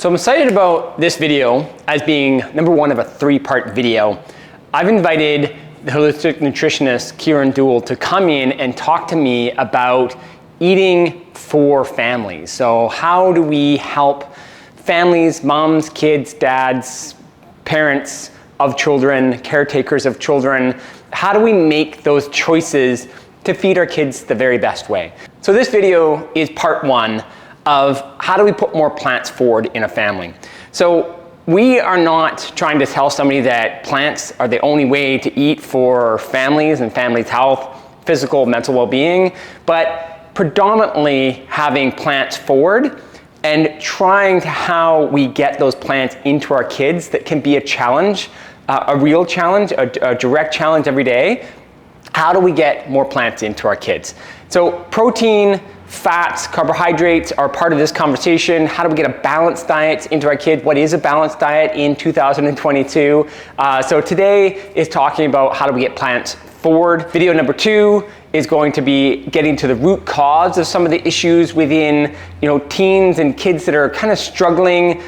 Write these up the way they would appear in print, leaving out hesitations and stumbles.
So I'm excited about this video as being number one of a three-part video. I've invited the Holistic Nutritionist, Kiran Deol, to come in and talk to me about eating for families. So how do we help families, moms, kids, dads, parents of children, caretakers of children, how do we make those choices to feed our kids the very best way? So this video is part one of how do we put more plants forward in a family. So we are not trying to tell somebody that plants are the only way to eat for families and families' health, physical, mental well-being, but predominantly having plants forward and trying to how we get those plants into our kids that can be a challenge, a real challenge, a direct challenge every day. How do we get more plants into our kids? So protein, fats, carbohydrates are part of this conversation. How do we get a balanced diet into our kids? What is a balanced diet in 2022? So today is talking about how do we get plants forward. Video number two is going to be getting to the root cause of some of the issues within, teens and kids that are kind of struggling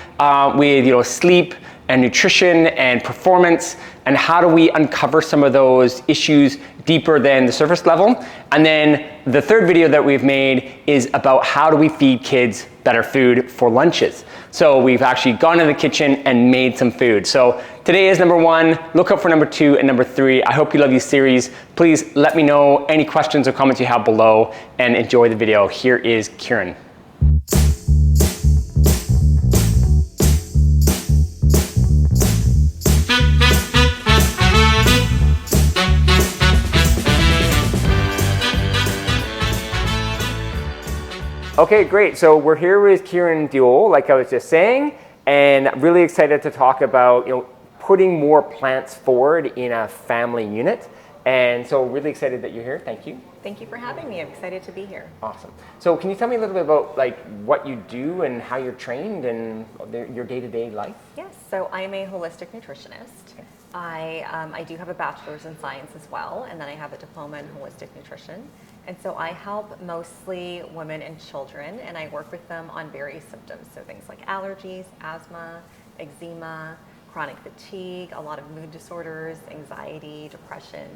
with, sleep and nutrition and performance, and how do we uncover some of those issues deeper than the surface level. And then the third video that we've made is about how do we feed kids better food for lunches. So we've actually gone in the kitchen and made some food. So today is number one. Look out for number two and number three. I hope you love these series. Please let me know any questions or comments you have below and enjoy the video. Here is Kiran. Okay, great. So we're here with Kiran Deol, like I was just saying, and really excited to talk about putting more plants forward in a family unit. And so really excited that you're here. Thank you. Thank you for having me. I'm excited to be here. Awesome. So can you tell me a little bit about what you do and how you're trained and your day-to-day life? Yes. So I'm a holistic nutritionist. Okay. I do have a bachelor's in science as well, and then I have a diploma in holistic nutrition. And so I help mostly women and children, and I work with them on various symptoms. So things like allergies, asthma, eczema, chronic fatigue, a lot of mood disorders, anxiety, depression,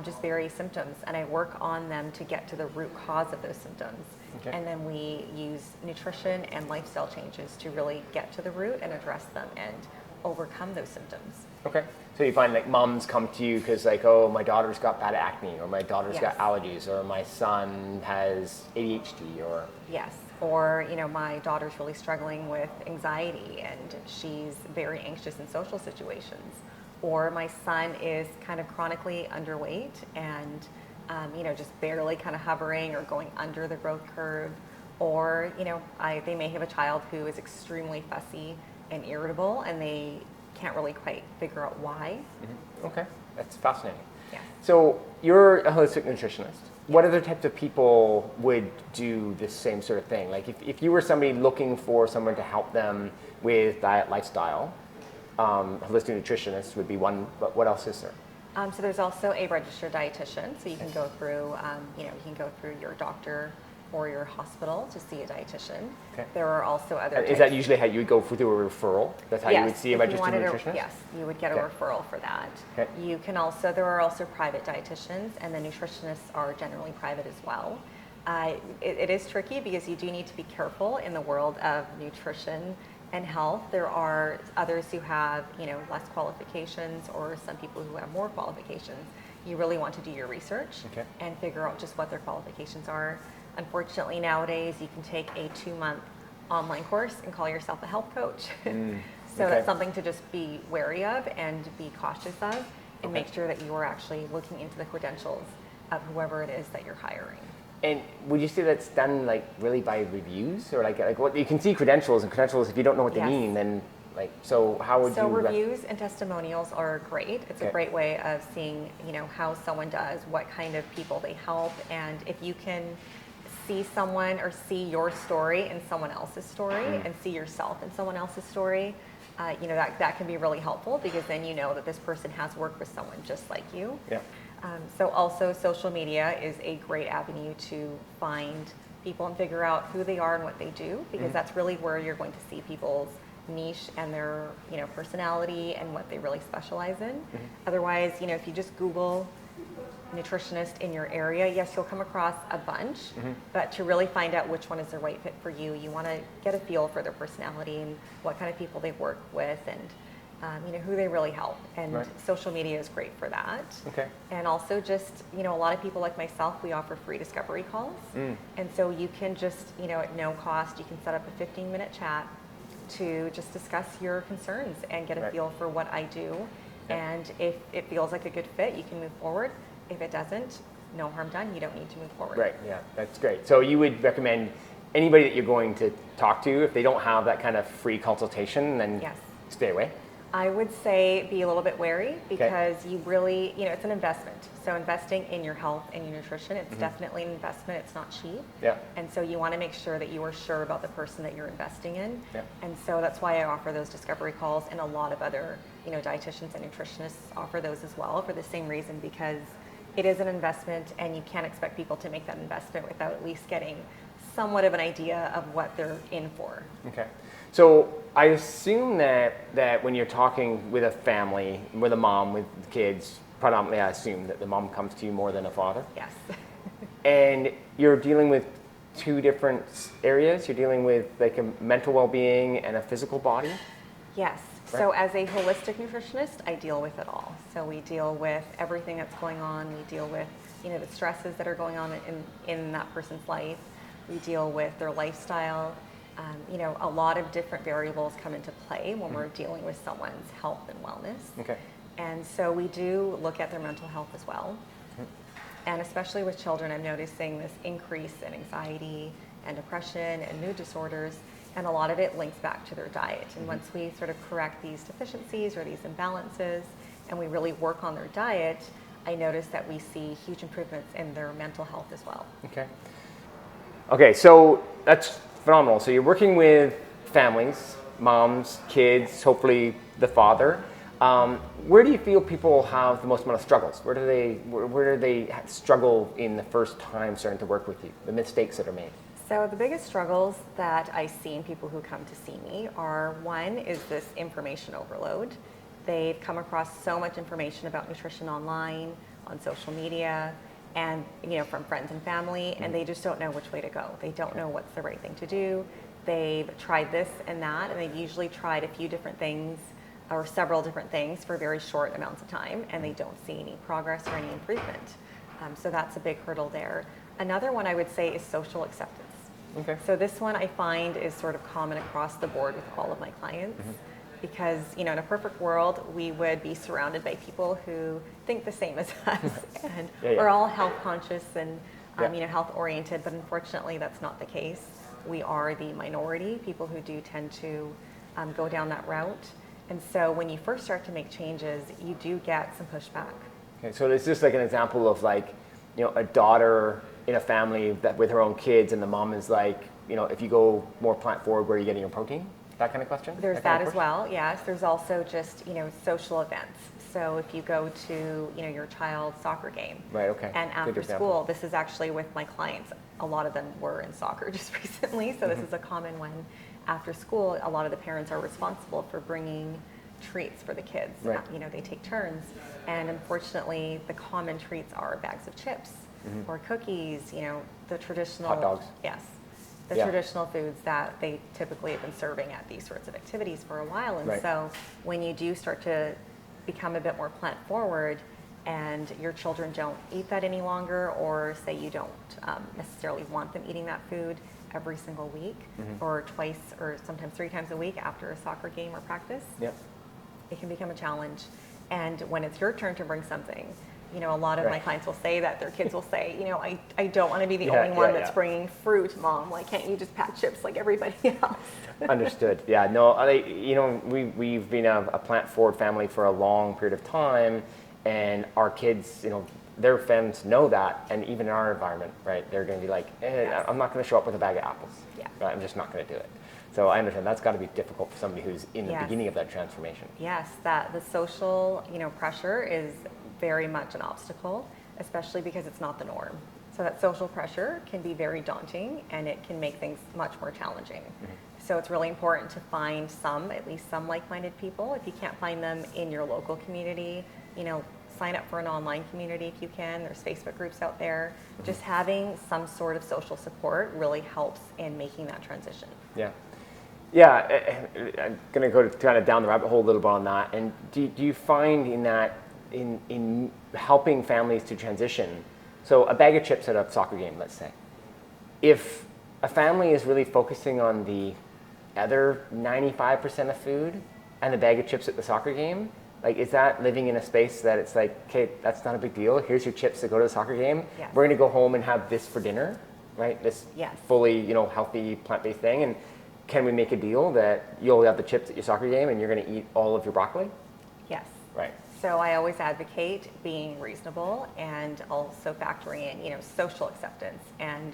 just various symptoms. And I work on them to get to the root cause of those symptoms. Okay. And then we use nutrition and lifestyle changes to really get to the root and address them and overcome those symptoms. Okay. So you find moms come to you because oh, my daughter's got bad acne, or my daughter's Yes. got allergies, or my son has ADHD, or... Yes. Or, my daughter's really struggling with anxiety and she's very anxious in social situations. Or my son is kind of chronically underweight and, just barely kind of hovering or going under the growth curve. Or, they may have a child who is extremely fussy and irritable and they can't really quite figure out why. Mm-hmm. Okay, that's fascinating. Yeah. So you're a holistic nutritionist. What other types of people would do the same sort of thing? If you were somebody looking for someone to help them with diet, lifestyle, holistic nutritionist would be one, but what else is there? So there's also a registered dietitian. So you can go through, your doctor or your hospital to see a dietitian. Okay. There are also other Is that usually how you would go through a referral? That's how yes, you would see a registered nutritionist? Yes, you would get a referral for that. Okay. There are also private dietitians, and the nutritionists are generally private as well. It is tricky because you do need to be careful in the world of nutrition and health. There are others who have, less qualifications, or some people who have more qualifications. You really want to do your research and figure out just what their qualifications are. Unfortunately, nowadays, you can take a 2-month online course and call yourself a health coach. So that's something to just be wary of and be cautious of, and make sure that you are actually looking into the credentials of whoever it is that you're hiring. And would you say that's done really by reviews, or what you can see credentials, and credentials, if you don't know what they mean, then so how would you? So reviews and testimonials are great. It's a great way of seeing how someone does, what kind of people they help, and if you can see someone or see your story in someone else's story and see yourself in someone else's story, that can be really helpful, because then you know that this person has worked with someone just like you. Yeah. So also social media is a great avenue to find people and figure out who they are and what they do, because that's really where you're going to see people's niche and their personality and what they really specialize in. Otherwise, if you just Google nutritionist in your area, yes, you'll come across a bunch, but to really find out which one is the right fit for you, you want to get a feel for their personality and what kind of people they work with, and who they really help. And social media is great for that. Okay. And also just, a lot of people like myself, we offer free discovery calls. And so you can just, at no cost, you can set up a 15-minute chat to just discuss your concerns and get a feel for what I do. And if it feels like a good fit, you can move forward. If it doesn't, no harm done. You don't need to move forward. Right, yeah, that's great. So you would recommend anybody that you're going to talk to, if they don't have that kind of free consultation, then stay away? I would say be a little bit wary, because you really, it's an investment. So investing in your health and your nutrition, it's definitely an investment. It's not cheap. Yeah. And so you want to make sure that you are sure about the person that you're investing in. Yeah. And so that's why I offer those discovery calls, and a lot of other, dietitians and nutritionists offer those as well, for the same reason, because it is an investment, and you can't expect people to make that investment without at least getting somewhat of an idea of what they're in for. Okay. So I assume that when you're talking with a family, with a mom, with kids, predominantly I assume that the mom comes to you more than a father. Yes. And you're dealing with two different areas. You're dealing with like a mental well-being and a physical body. Yes. Right. So as a holistic nutritionist, I deal with it all. So we deal with everything that's going on. We deal with, the stresses that are going on in that person's life. We deal with their lifestyle. A lot of different variables come into play when we're dealing with someone's health and wellness. Okay. And so we do look at their mental health as well. And especially with children, I'm noticing this increase in anxiety and depression and mood disorders. And a lot of it links back to their diet. And once we sort of correct these deficiencies or these imbalances, and we really work on their diet, I notice that we see huge improvements in their mental health as well. Okay, so that's phenomenal. So you're working with families, moms, kids, hopefully the father. Where do you feel people have the most amount of struggles? Where do they struggle in the first time starting to work with you? The mistakes that are made? So the biggest struggles that I see in people who come to see me are, one is this information overload. They've come across so much information about nutrition online, on social media, and from friends and family, and they just don't know which way to go. They don't know what's the right thing to do. They've tried this and that, and they've usually tried a few different things or several different things for very short amounts of time, and they don't see any progress or any improvement. So that's a big hurdle there. Another one I would say is social acceptance. Okay. So this one I find is sort of common across the board with all of my clients. Because in a perfect world, we would be surrounded by people who think the same as us, and we're all health conscious and health oriented. But unfortunately, that's not the case. We are the minority, people who do tend to go down that route. And so when you first start to make changes, you do get some pushback. Okay, so is this like an example of like, a daughter in a family that with her own kids, and the mom is like, if you go more plant forward, where are you getting your protein? That kind of question? There's that as well, yes. There's also just, social events. So if you go to, your child's soccer game. Right, okay. And after school, this is actually with my clients. A lot of them were in soccer just recently, so this is a common one. After school, a lot of the parents are responsible for bringing treats for the kids. Right. They take turns. And unfortunately, the common treats are bags of chips or cookies, the traditional. Hot dogs. Yes. The traditional foods that they typically have been serving at these sorts of activities for a while. And so when you do start to become a bit more plant forward and your children don't eat that any longer, or say you don't necessarily want them eating that food every single week or twice or sometimes 3 times a week after a soccer game or practice, it can become a challenge. And when it's your turn to bring something, a lot of my clients will say that their kids will say, I don't want to be the only one that's bringing fruit, Mom. Like, can't you just pack chips like everybody else? Understood. Yeah, no, we've been a plant-forward family for a long period of time, and our kids, their friends know that, and even in our environment, right, they're going to be like, I'm not going to show up with a bag of apples. Right? I'm just not going to do it. So I understand that's got to be difficult for somebody who's in the beginning of that transformation. Yes, that the social, pressure is very much an obstacle, especially because it's not the norm. So that social pressure can be very daunting, and it can make things much more challenging. So it's really important to find at least some like-minded people. If you can't find them in your local community, sign up for an online community if you can. There's Facebook groups out there. Just having some sort of social support really helps in making that transition. Yeah, I'm going to go kind of down the rabbit hole a little bit on that. And do you find in helping families to transition, so a bag of chips at a soccer game, let's say, if a family is really focusing on the other 95% of food and the bag of chips at the soccer game, like, is that living in a space that it's like, okay, that's not a big deal. Here's your chips to go to the soccer game. Yes. We're going to go home and have this for dinner, right? This fully, healthy, plant-based thing. And can we make a deal that you'll have the chips at your soccer game and you're going to eat all of your broccoli? Yes. Right. So I always advocate being reasonable and also factoring in, social acceptance. And,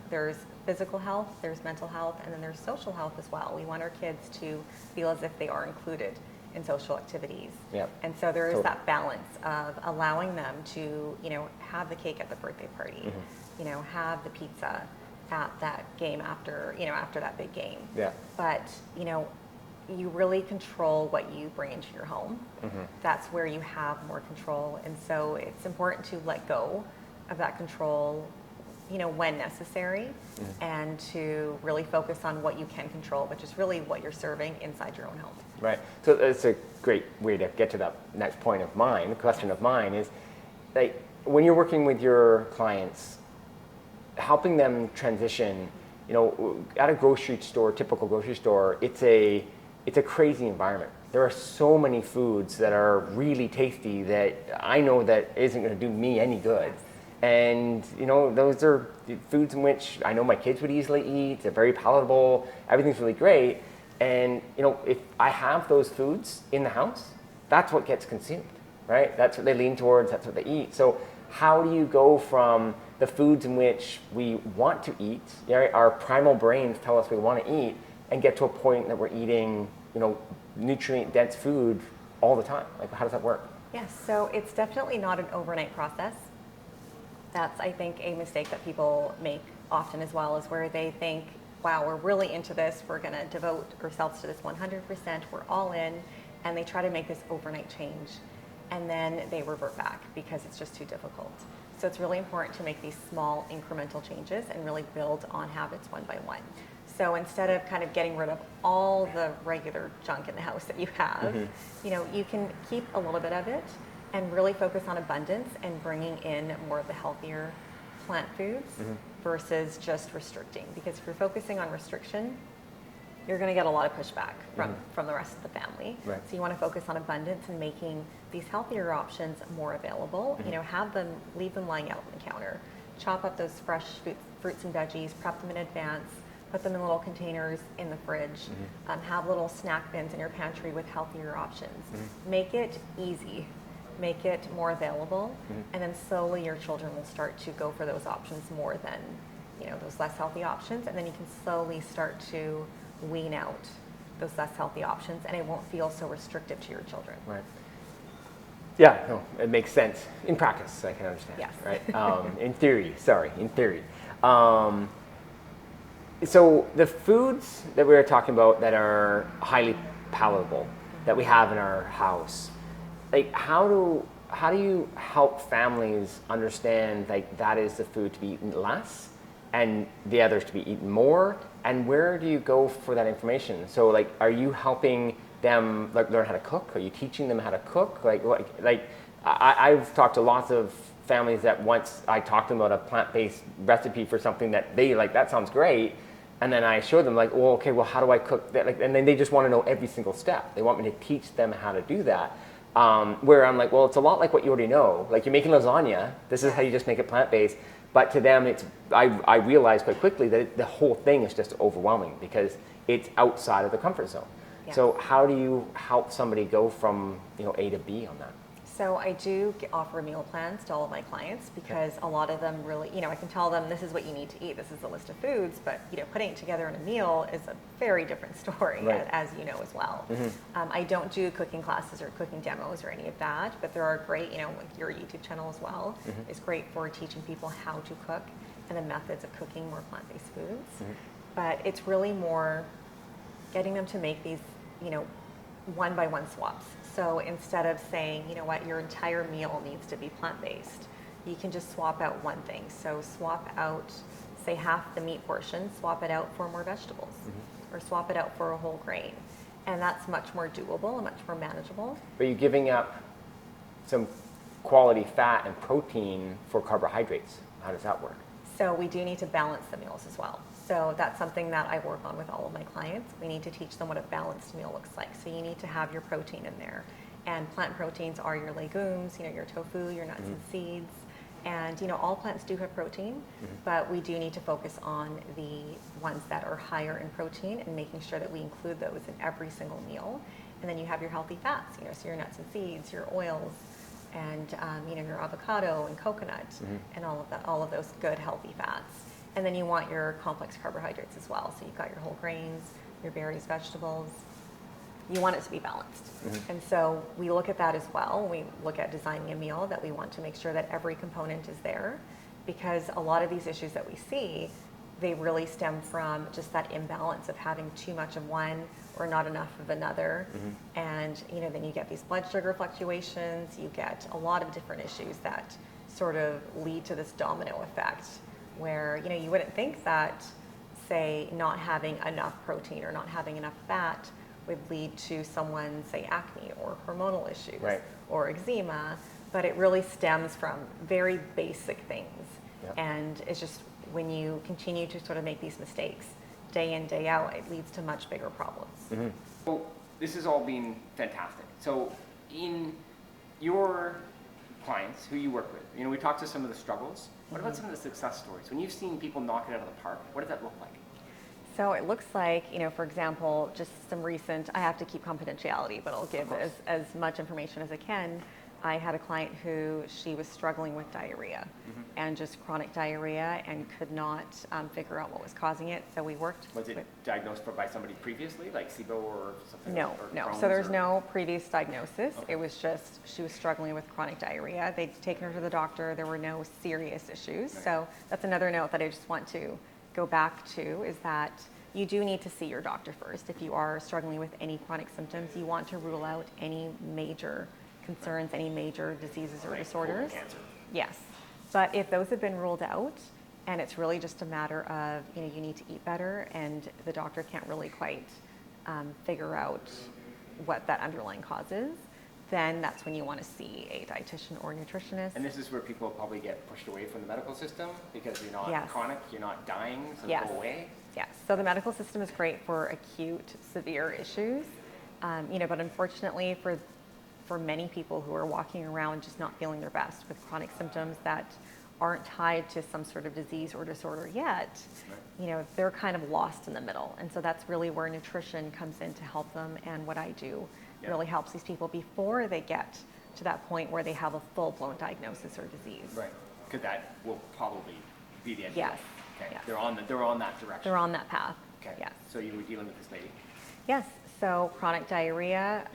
there's physical health, there's mental health, and then there's social health as well. We want our kids to feel as if they are included in social activities. Yep. And so there is that balance of allowing them to, have the cake at the birthday party, have the pizza at that game after that big game. Yeah. But, you really control what you bring into your home. That's where you have more control. And so it's important to let go of that control, when necessary, and to really focus on what you can control, which is really what you're serving inside your own home. Right. So that's a great way to get to that next point of mine. The question of mine is, like, when you're working with your clients, helping them transition, at a grocery store, typical grocery store, it's a crazy environment. There are so many foods that are really tasty that I know that isn't going to do me any good. And, those are foods in which I know my kids would easily eat. They're very palatable. Everything's really great. And, if I have those foods in the house, that's what gets consumed, right? That's what they lean towards. That's what they eat. So how do you go from the foods in which we want to eat, our primal brains tell us we want to eat, and get to a point that we're eating, nutrient-dense food all the time? Like, how does that work? Yes, so it's definitely not an overnight process. That's, I think, a mistake that people make often as well, is where they think, wow, we're really into this, we're going to devote ourselves to this 100%, we're all in, and they try to make this overnight change, and then they revert back because it's just too difficult. So it's really important to make these small incremental changes and really build on habits one by one. So instead of kind of getting rid of all the regular junk in the house that you have, you can keep a little bit of it and really focus on abundance and bringing in more of the healthier plant foods versus just restricting. Because if you're focusing on restriction, you're going to get a lot of pushback from the rest of the family. Right. So you want to focus on abundance and making these healthier options more available. Leave them lying out on the counter. Chop up those fresh fruits and veggies, prep them in advance, put them in little containers in the fridge, have little snack bins in your pantry with healthier options. Make it easy. Make it more available, and then slowly your children will start to go for those options more than, those less healthy options, and then you can slowly start to wean out those less healthy options, and it won't feel so restrictive to your children. Right. Yeah, no, it makes sense. In practice, I can understand. Yes. Right. In theory. So the foods that we were talking about that are highly palatable, that we have in our house, like, how do you help families understand, like, that is the food to be eaten less and the others to be eaten more? And where do you go for that information? So, like, are you helping them, like, learn how to cook? Are you teaching them how to cook? I've talked to lots of families that once I talked to them about a plant-based recipe for something that they like, that sounds great. And then I show them, like, well, okay, well, how do I cook that? Like, and then they just want to know every single step. They want me to teach them how to do that. Where I'm like, well, it's a lot like what you already know. Like, you're making lasagna. This is how you just make it plant-based. But to them, I realized quite quickly that the whole thing is just overwhelming because it's outside of the comfort zone. Yeah. So how do you help somebody go from A to B on that? So I do offer meal plans to all of my clients because a lot of them really, I can tell them this is what you need to eat. This is the list of foods, but putting it together in a meal is a very different story, Right. as you know as well. I don't do cooking classes or cooking demos or any of that, but there are great, with your YouTube channel as well, is great for teaching people how to cook and the methods of cooking more plant-based foods. But it's really more getting them to make these, one-by-one swaps. So instead of saying, your entire meal needs to be plant-based, you can just swap out one thing. So swap out, say, half the meat portion, swap it out for more vegetables, or swap it out for a whole grain. And that's much more doable and much more manageable. But you're giving up some quality fat and protein for carbohydrates. How does that work? So we do need to balance the meals as well. So that's something that I work on with all of my clients. We need to teach them what a balanced meal looks like. So you need to have your protein in there. And plant proteins are your legumes, your tofu, your nuts and seeds. And all plants do have protein, but we do need to focus on the ones that are higher in protein and making sure that we include those in every single meal. And then you have your healthy fats, so your nuts and seeds, your oils, and your avocado and coconut, and all of those good healthy fats. And then you want your complex carbohydrates as well. So you've got your whole grains, your berries, vegetables. You want it to be balanced. And so we look at that as well. We look at designing a meal that we want to make sure that every component is there, because a lot of these issues that we see, they really stem from just that imbalance of having too much of one or not enough of another. And then you get these blood sugar fluctuations, you get a lot of different issues that sort of lead to this domino effect where you wouldn't think that, say, not having enough protein or not having enough fat would lead to someone, say, acne or hormonal issues or eczema, but it really stems from very basic things. And it's just when you continue to sort of make these mistakes day in, day out, it leads to much bigger problems. Well, this has all been fantastic. So in your clients who you work with, we talked to some of the struggles. What about some of the success stories? When you've seen people knock it out of the park, what does that look like? So it looks like, for example, just some recent, I have to keep confidentiality, but I'll give as much information as I can. I had a client who she was struggling with diarrhea and just chronic diarrhea and could not figure out what was causing it. So we worked. Was it diagnosed by somebody previously, like SIBO or something? No. So there's no previous diagnosis. It was just she was struggling with chronic diarrhea. They'd taken her to the doctor. There were no serious issues. So that's another note that I just want to go back to, is that you do need to see your doctor first. If you are struggling with any chronic symptoms, you want to rule out any major concerns, any major diseases or disorders. Cancer. Yes. But if those have been ruled out and it's really just a matter of, you need to eat better and the doctor can't really quite figure out what that underlying cause is, then that's when you want to see a dietitian or nutritionist. And this is where people probably get pushed away from the medical system because you're not chronic, you're not dying, so go away. Yes. So the medical system is great for acute, severe issues, but unfortunately for many people who are walking around just not feeling their best with chronic symptoms that aren't tied to some sort of disease or disorder yet, they're kind of lost in the middle. And so that's really where nutrition comes in to help them. And what I do really helps these people before they get to that point where they have a full-blown diagnosis or disease. Right. Because that will probably be the end. Yes. Okay. Yes. They're on that direction. They're on that path. Okay. Yes. So you were dealing with this lady. Yes. So chronic diarrhea,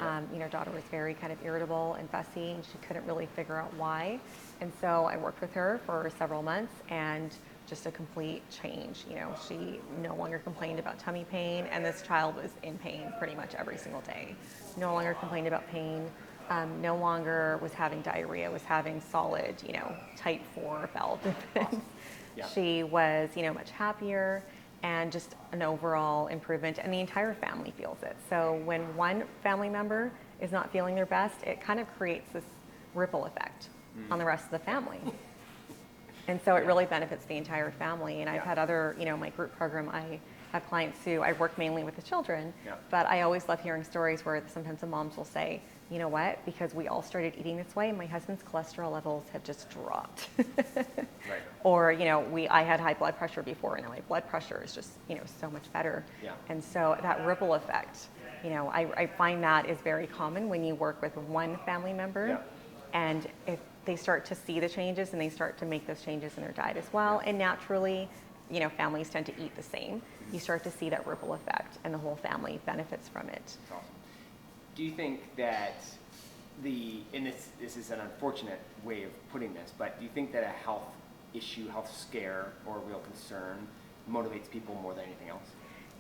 daughter was very kind of irritable and fussy, and she couldn't really figure out why. And so I worked with her for several months, and just a complete change. She no longer complained about tummy pain, and this child was in pain pretty much every single day. No longer complained about pain. No longer was having diarrhea, was having solid, type 4 bowel movements. She was, much happier, and just an overall improvement, and the entire family feels it. So when one family member is not feeling their best, it kind of creates this ripple effect on the rest of the family. And so it really benefits the entire family. And I've had other, my group program, I have clients who I work mainly with the children, but I always love hearing stories where sometimes the moms will say, you know what, because we all started eating this way, my husband's cholesterol levels have just dropped. Or, I had high blood pressure before, and my blood pressure is just, so much better. And so that ripple effect, I find that is very common when you work with one family member. And if they start to see the changes and they start to make those changes in their diet as well, and naturally, you know, families tend to eat the same, you start to see that ripple effect and the whole family benefits from it. That's awesome. Do you think that and this is an unfortunate way of putting this, but do you think that a health issue, health scare, or a real concern motivates people more than anything else?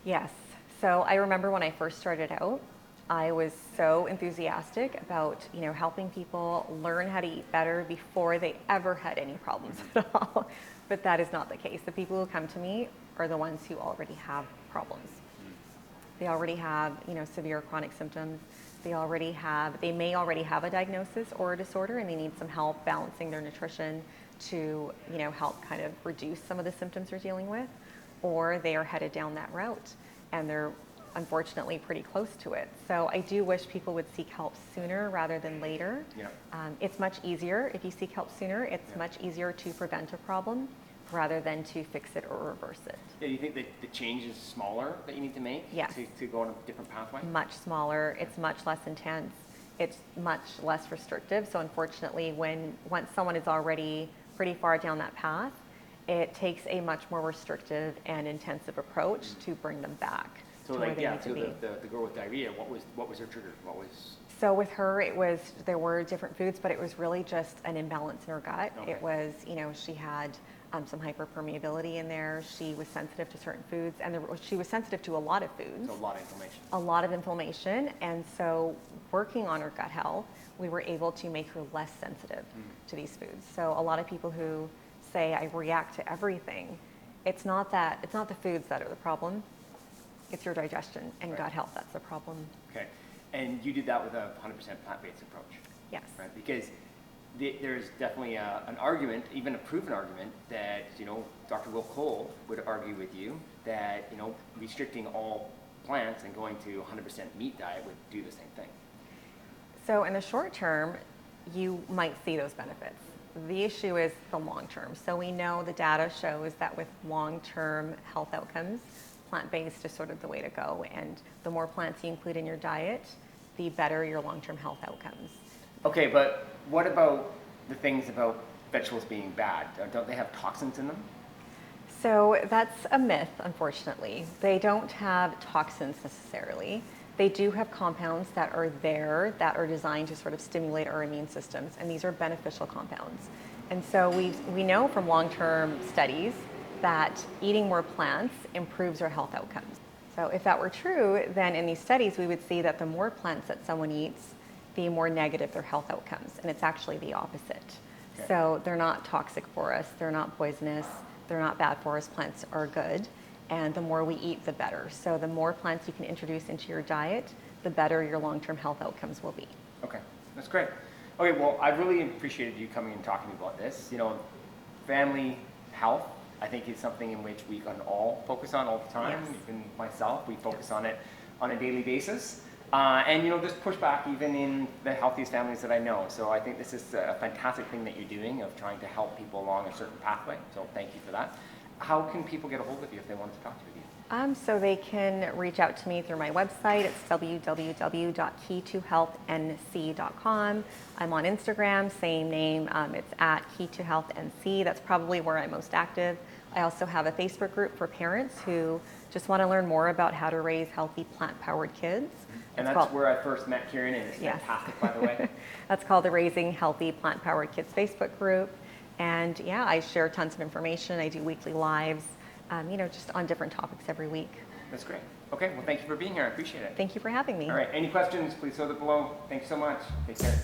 Yes. So I remember when I first started out, I was so enthusiastic about, you know, helping people learn how to eat better before they ever had any problems at all. But that is not the case. The people who come to me are the ones who already have problems. They already have, you know, severe chronic symptoms. They may already have a diagnosis or a disorder, and they need some help balancing their nutrition to, you know, help kind of reduce some of the symptoms they're dealing with, or they are headed down that route and they're unfortunately pretty close to it. So I do wish people would seek help sooner rather than later. Yeah. It's much easier if you seek help sooner. It's much easier to prevent a problem rather than to fix it or reverse it. Yeah, do you think that the change is smaller that you need to make Yes. to go on a different pathway? Much smaller. It's much less intense. It's much less restrictive. So unfortunately, once someone is already pretty far down that path, it takes a much more restrictive and intensive approach to bring them back So to like, where they need to be. the girl with diarrhea, what was her trigger? So with her, there were different foods, but it was really just an imbalance in her gut. Okay. It was, you know, she had some hyperpermeability in there. She was sensitive to certain foods, and she was sensitive to a lot of foods. So a lot of inflammation. A lot of inflammation, and so working on her gut health, we were able to make her less sensitive to these foods. So a lot of people who say, I react to everything, it's not the foods that are the problem, it's your digestion and gut health that's the problem. Okay, and you did that with a 100% plant-based approach. Yes. Right, because there's definitely an argument, even a proven argument, that, you know, Dr. Will Cole would argue with you that, you know, restricting all plants and going to 100% meat diet would do the same thing. So in the short term, you might see those benefits. The issue is the long term. So we know the data shows that with long-term health outcomes, plant-based is sort of the way to go. And the more plants you include in your diet, the better your long-term health outcomes. Okay, but what about the things about vegetables being bad? Don't they have toxins in them? So that's a myth, unfortunately. They don't have toxins necessarily. They do have compounds that are there that are designed to sort of stimulate our immune systems, and these are beneficial compounds. And so we know from long-term studies that eating more plants improves our health outcomes. So if that were true, then in these studies we would see that the more plants that someone eats, the more negative their health outcomes, and it's actually the opposite. Okay. So they're not toxic for us, they're not poisonous, they're not bad for us, plants are good, and the more we eat, the better. So the more plants you can introduce into your diet, the better your long-term health outcomes will be. Okay, that's great. Okay, well, I really appreciated you coming and talking about this. You know, family health, I think, is something in which we can all focus on all the time. Yes. Even myself, we focus on it on a daily basis. And, you know, there's pushback even in the healthiest families that I know. So I think this is a fantastic thing that you're doing of trying to help people along a certain pathway. So thank you for that. How can people get a hold of you if they want to talk to you? So they can reach out to me through my website. It's www.key2healthnc.com. I'm on Instagram, same name. It's at Key2HealthNC. That's probably where I'm most active. I also have a Facebook group for parents who just want to learn more about how to raise healthy plant-powered kids. And that's where I first met Kiran, and it's fantastic, by the way. That's called the Raising Healthy Plant-Powered Kids Facebook group. And yeah, I share tons of information. I do weekly lives, you know, just on different topics every week. That's great. Okay, well, thank you for being here. I appreciate it. Thank you for having me. All right, any questions, please throw them below. Thanks so much. Take care.